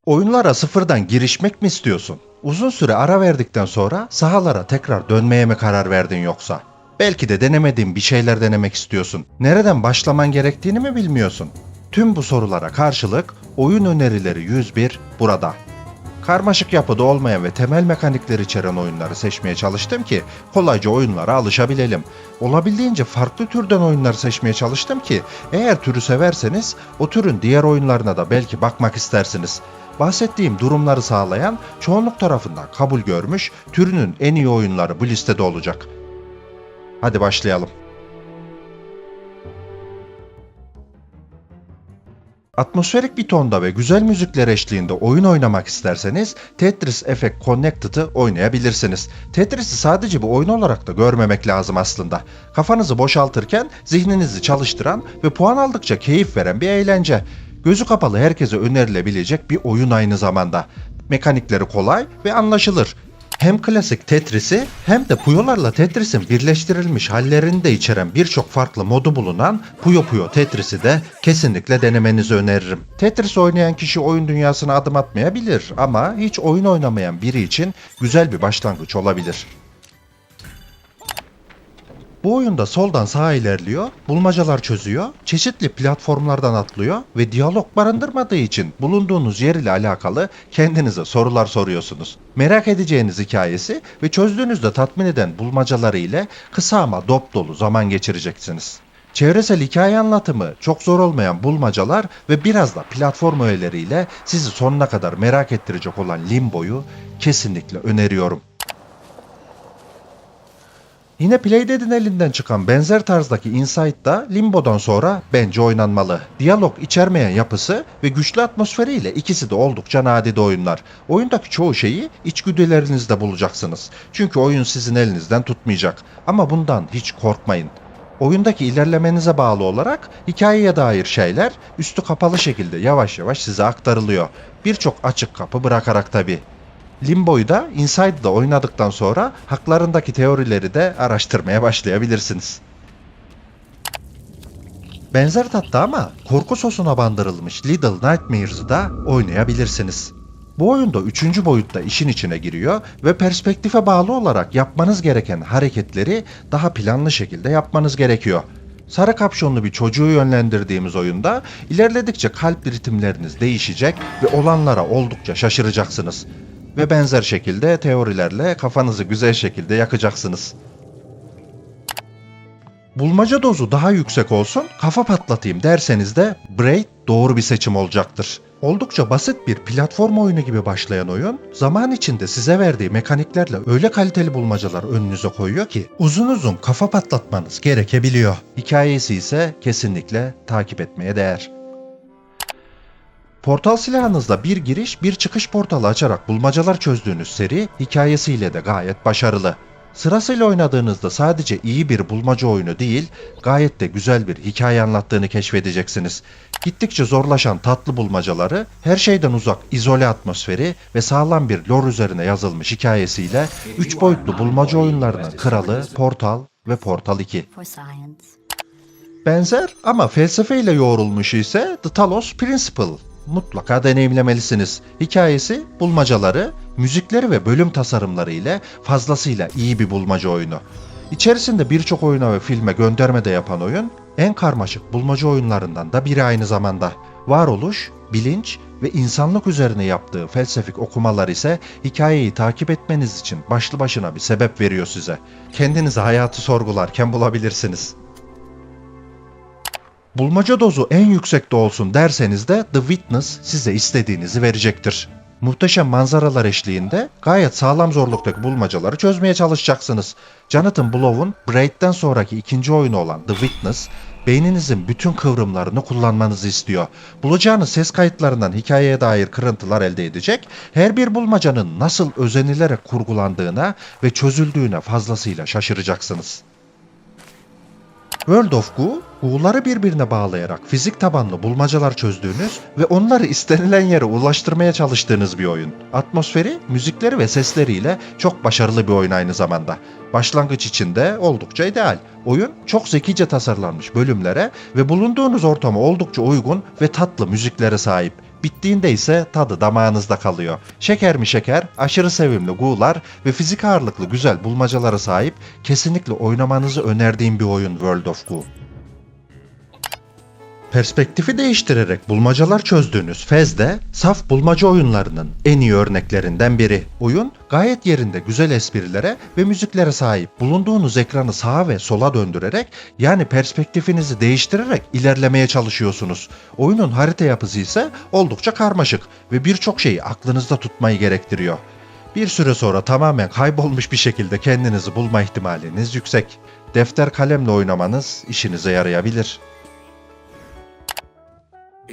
Oyunlara sıfırdan girişmek mi istiyorsun? Uzun süre ara verdikten sonra sahalara tekrar dönmeye mi karar verdin yoksa? Belki de denemediğin bir şeyler denemek istiyorsun. Nereden başlaman gerektiğini mi bilmiyorsun? Tüm bu sorulara karşılık oyun önerileri 101 burada. Karmaşık yapıda olmayan ve temel mekanikler içeren oyunları seçmeye çalıştım ki kolayca oyunlara alışabilelim. Olabildiğince farklı türden oyunlar seçmeye çalıştım ki eğer türü severseniz o türün diğer oyunlarına da belki bakmak istersiniz. Bahsettiğim durumları sağlayan çoğunluk tarafından kabul görmüş türünün en iyi oyunları bu listede olacak. Hadi başlayalım. Atmosferik bir tonda ve güzel müzikler eşliğinde oyun oynamak isterseniz Tetris Effect Connected'ı oynayabilirsiniz. Tetris'i sadece bir oyun olarak da görmemek lazım aslında. Kafanızı boşaltırken zihninizi çalıştıran ve puan aldıkça keyif veren bir eğlence. Gözü kapalı herkese önerilebilecek bir oyun aynı zamanda. Mekanikleri kolay ve anlaşılır. Hem klasik Tetris'i hem de Puyo'larla Tetris'in birleştirilmiş hallerini de içeren birçok farklı modu bulunan Puyo Puyo Tetris'i de kesinlikle denemenizi öneririm. Tetris oynayan kişi oyun dünyasına adım atmayabilir ama hiç oyun oynamayan biri için güzel bir başlangıç olabilir. Bu oyunda soldan sağa ilerliyor, bulmacalar çözüyor, çeşitli platformlardan atlıyor ve diyalog barındırmadığı için bulunduğunuz yer ile alakalı kendinize sorular soruyorsunuz. Merak edeceğiniz hikayesi ve çözdüğünüzde tatmin eden bulmacaları ile kısa ama dop dolu zaman geçireceksiniz. Çevresel hikaye anlatımı, çok zor olmayan bulmacalar ve biraz da platform öğeleriyle sizi sonuna kadar merak ettirecek olan Limbo'yu kesinlikle öneriyorum. Yine Playdead'in elinden çıkan benzer tarzdaki Inside da Limbo'dan sonra bence oynanmalı. Diyalog içermeyen yapısı ve güçlü atmosferiyle ikisi de oldukça nadide oyunlar. Oyundaki çoğu şeyi içgüdülerinizde bulacaksınız. Çünkü oyun sizin elinizden tutmayacak. Ama bundan hiç korkmayın. Oyundaki ilerlemenize bağlı olarak hikayeye dair şeyler üstü kapalı şekilde yavaş yavaş size aktarılıyor. Birçok açık kapı bırakarak tabii. Limbo'yu da Inside'da oynadıktan sonra haklarındaki teorileri de araştırmaya başlayabilirsiniz. Benzer tatta ama korku sosuna bandırılmış Little Nightmares'ı da oynayabilirsiniz. Bu oyunda 3. boyutta işin içine giriyor ve perspektife bağlı olarak yapmanız gereken hareketleri daha planlı şekilde yapmanız gerekiyor. Sarı kapşonlu bir çocuğu yönlendirdiğimiz oyunda ilerledikçe kalp ritimleriniz değişecek ve olanlara oldukça şaşıracaksınız. Ve benzer şekilde teorilerle kafanızı güzel şekilde yakacaksınız. Bulmaca dozu daha yüksek olsun, kafa patlatayım derseniz de Braid doğru bir seçim olacaktır. Oldukça basit bir platform oyunu gibi başlayan oyun, zaman içinde size verdiği mekaniklerle öyle kaliteli bulmacalar önünüze koyuyor ki uzun uzun kafa patlatmanız gerekebiliyor. Hikayesi ise kesinlikle takip etmeye değer. Portal silahınızla bir giriş bir çıkış portalı açarak bulmacalar çözdüğünüz seri hikayesiyle de gayet başarılı. Sırasıyla oynadığınızda sadece iyi bir bulmaca oyunu değil, gayet de güzel bir hikaye anlattığını keşfedeceksiniz. Gittikçe zorlaşan tatlı bulmacaları, her şeyden uzak izole atmosferi ve sağlam bir lore üzerine yazılmış hikayesiyle 3 boyutlu bulmaca oyunlarının kralı Portal ve Portal 2. Benzer ama felsefeyle yoğrulmuş ise The Talos Principle. Mutlaka deneyimlemelisiniz. Hikayesi, bulmacaları, müzikleri ve bölüm tasarımları ile fazlasıyla iyi bir bulmaca oyunu. İçerisinde birçok oyuna ve filme gönderme de yapan oyun, en karmaşık bulmaca oyunlarından da biri aynı zamanda. Varoluş, bilinç ve insanlık üzerine yaptığı felsefik okumalar ise hikayeyi takip etmeniz için başlı başına bir sebep veriyor size. Kendinizi hayatı sorgularken bulabilirsiniz. Bulmaca dozu en yüksekte olsun derseniz de The Witness size istediğinizi verecektir. Muhteşem manzaralar eşliğinde gayet sağlam zorluktaki bulmacaları çözmeye çalışacaksınız. Jonathan Blow'un Braid'den sonraki ikinci oyunu olan The Witness, beyninizin bütün kıvrımlarını kullanmanızı istiyor. Bulacağınız ses kayıtlarından hikayeye dair kırıntılar elde edecek, her bir bulmacanın nasıl özenilerek kurgulandığına ve çözüldüğüne fazlasıyla şaşıracaksınız. World of Goo, Goo'ları birbirine bağlayarak fizik tabanlı bulmacalar çözdüğünüz ve onları istenilen yere ulaştırmaya çalıştığınız bir oyun. Atmosferi, müzikleri ve sesleriyle çok başarılı bir oyun aynı zamanda. Başlangıç için de oldukça ideal. Oyun çok zekice tasarlanmış bölümlere ve bulunduğunuz ortama oldukça uygun ve tatlı müziklere sahip. Bittiğinde ise tadı damağınızda kalıyor. Şeker mi şeker, aşırı sevimli gu'lar ve fizik ağırlıklı güzel bulmacalara sahip, kesinlikle oynamanızı önerdiğim bir oyun World of Goo. Perspektifi değiştirerek bulmacalar çözdüğünüz Fez de saf bulmaca oyunlarının en iyi örneklerinden biri. Oyun gayet yerinde güzel esprilere ve müziklere sahip. Bulunduğunuz ekranı sağa ve sola döndürerek, yani perspektifinizi değiştirerek ilerlemeye çalışıyorsunuz. Oyunun harita yapısı ise oldukça karmaşık ve birçok şeyi aklınızda tutmayı gerektiriyor. Bir süre sonra tamamen kaybolmuş bir şekilde kendinizi bulma ihtimaliniz yüksek. Defter kalemle oynamanız işinize yarayabilir.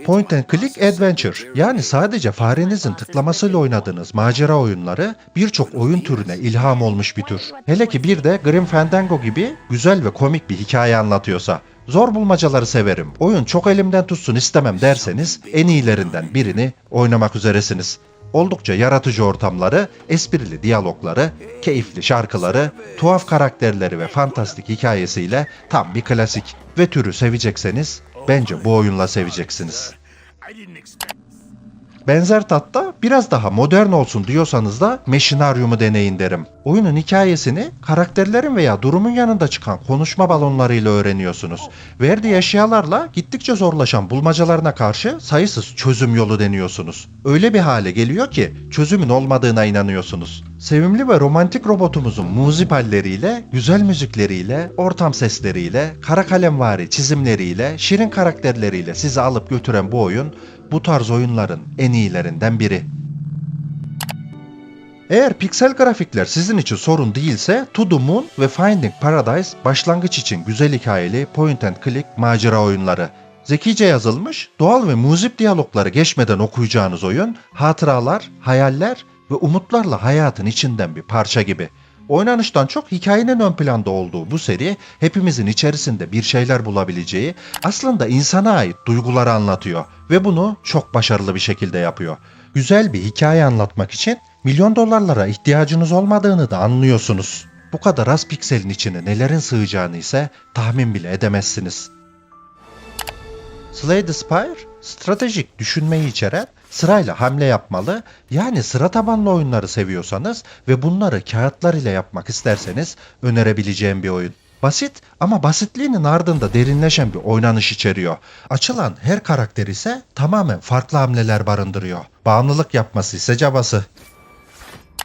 Point and Click Adventure, yani sadece farenizin tıklamasıyla oynadığınız macera oyunları birçok oyun türüne ilham olmuş bir tür. Hele ki bir de Grim Fandango gibi güzel ve komik bir hikaye anlatıyorsa. Zor bulmacaları severim, oyun çok elimden tutsun istemem derseniz en iyilerinden birini oynamak üzeresiniz. Oldukça yaratıcı ortamları, esprili diyalogları, keyifli şarkıları, tuhaf karakterleri ve fantastik hikayesiyle tam bir klasik. Ve türü sevecekseniz bence bu oyunla seveceksiniz. Benzer tatta biraz daha modern olsun diyorsanız da Machinarium'u deneyin derim. Oyunun hikayesini karakterlerin veya durumun yanında çıkan konuşma balonlarıyla öğreniyorsunuz. Verdiği eşyalarla gittikçe zorlaşan bulmacalarına karşı sayısız çözüm yolu deniyorsunuz. Öyle bir hale geliyor ki çözümün olmadığına inanıyorsunuz. Sevimli ve romantik robotumuzun muzip halleriyle, güzel müzikleriyle, ortam sesleriyle, kara kalemvari çizimleriyle, şirin karakterleriyle sizi alıp götüren bu oyun, bu tarz oyunların en iyilerinden biri. Eğer piksel grafikler sizin için sorun değilse, To The Moon ve Finding Paradise başlangıç için güzel hikayeli point and click macera oyunları. Zekice yazılmış, doğal ve muzip diyalogları geçmeden okuyacağınız oyun, hatıralar, hayaller ve umutlarla hayatın içinden bir parça gibi. Oynanıştan çok hikayenin ön planda olduğu bu seri, hepimizin içerisinde bir şeyler bulabileceği, aslında insana ait duyguları anlatıyor ve bunu çok başarılı bir şekilde yapıyor. Güzel bir hikaye anlatmak için milyon dolarlara ihtiyacınız olmadığını da anlıyorsunuz. Bu kadar az pikselin içine nelerin sığacağını ise tahmin bile edemezsiniz. Slay the Spire, stratejik düşünmeyi içeren, sırayla hamle yapmalı, yani sıra tabanlı oyunları seviyorsanız ve bunları kağıtlar ile yapmak isterseniz önerebileceğim bir oyun. Basit ama basitliğinin ardında derinleşen bir oynanış içeriyor. Açılan her karakter ise tamamen farklı hamleler barındırıyor. Bağımlılık yapması ise cabası.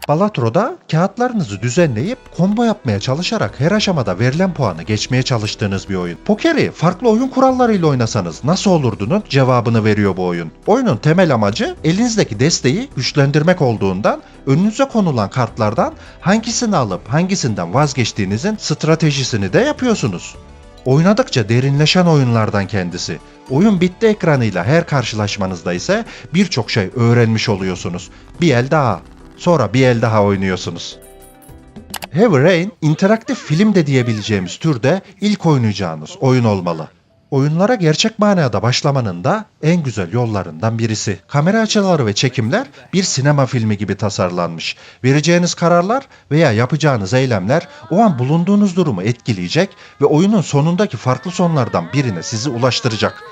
Balatro'da kağıtlarınızı düzenleyip combo yapmaya çalışarak her aşamada verilen puanı geçmeye çalıştığınız bir oyun. Pokeri farklı oyun kurallarıyla oynasanız nasıl olurdunun cevabını veriyor bu oyun. Oyunun temel amacı elinizdeki desteği güçlendirmek olduğundan önünüze konulan kartlardan hangisini alıp hangisinden vazgeçtiğinizin stratejisini de yapıyorsunuz. Oynadıkça derinleşen oyunlardan kendisi. Oyun bitti ekranıyla her karşılaşmanızda ise birçok şey öğrenmiş oluyorsunuz. Bir el daha. Sonra bir el daha oynuyorsunuz. Heavy Rain, interaktif film de diyebileceğimiz türde ilk oynayacağınız oyun olmalı. Oyunlara gerçek manada başlamanın da en güzel yollarından birisi. Kamera açıları ve çekimler bir sinema filmi gibi tasarlanmış. Vereceğiniz kararlar veya yapacağınız eylemler o an bulunduğunuz durumu etkileyecek ve oyunun sonundaki farklı sonlardan birine sizi ulaştıracak.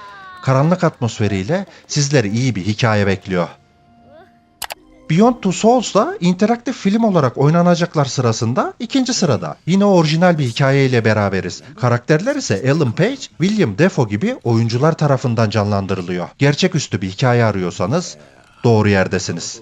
Karanlık atmosferiyle sizleri iyi bir hikaye bekliyor. Beyond Two Souls da interaktif film olarak oynanacaklar sırasında ikinci sırada. Yine orijinal bir hikayeyle beraberiz. Karakterler ise Ellen Page, William Dafoe gibi oyuncular tarafından canlandırılıyor. Gerçeküstü bir hikaye arıyorsanız doğru yerdesiniz.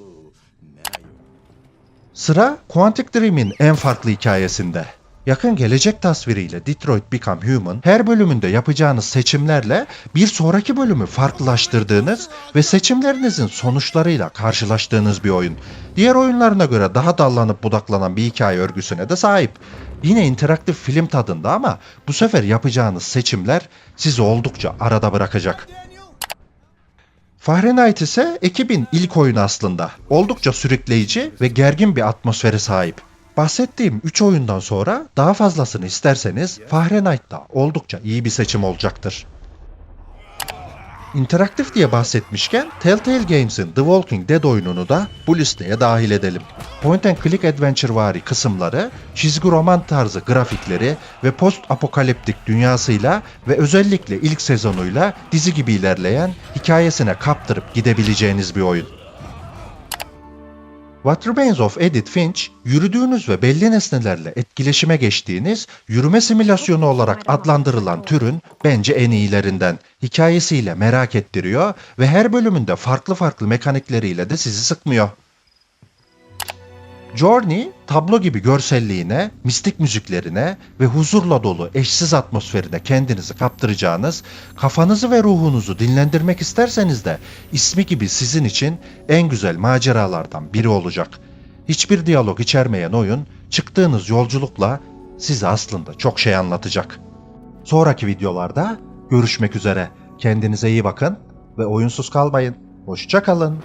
Sıra Quantic Dream'in en farklı hikayesinde. Yakın gelecek tasviriyle Detroit Become Human, her bölümünde yapacağınız seçimlerle bir sonraki bölümü farklılaştırdığınız ve seçimlerinizin sonuçlarıyla karşılaştığınız bir oyun. Diğer oyunlarına göre daha dallanıp budaklanan bir hikaye örgüsüne de sahip. Yine interaktif film tadında ama bu sefer yapacağınız seçimler sizi oldukça arada bırakacak. Fahrenheit ise ekibin ilk oyunu aslında. Oldukça sürükleyici ve gergin bir atmosfere sahip. Bahsettiğim 3 oyundan sonra daha fazlasını isterseniz Fahrenheit da oldukça iyi bir seçim olacaktır. İnteraktif diye bahsetmişken Telltale Games'in The Walking Dead oyununu da bu listeye dahil edelim. Point and click adventure vari kısımları, çizgi roman tarzı grafikleri ve post apokaliptik dünyasıyla ve özellikle ilk sezonuyla dizi gibi ilerleyen, hikayesine kaptırıp gidebileceğiniz bir oyun. What Remains of Edith Finch, yürüdüğünüz ve belli nesnelerle etkileşime geçtiğiniz yürüme simülasyonu olarak adlandırılan türün bence en iyilerinden. Hikayesiyle merak ettiriyor ve her bölümünde farklı farklı mekanikleriyle de sizi sıkmıyor. Journey, tablo gibi görselliğine, mistik müziklerine ve huzurla dolu eşsiz atmosferine kendinizi kaptıracağınız, kafanızı ve ruhunuzu dinlendirmek isterseniz de ismi gibi sizin için en güzel maceralardan biri olacak. Hiçbir diyalog içermeyen oyun, çıktığınız yolculukla size aslında çok şey anlatacak. Sonraki videolarda görüşmek üzere. Kendinize iyi bakın ve oyunsuz kalmayın. Hoşça kalın.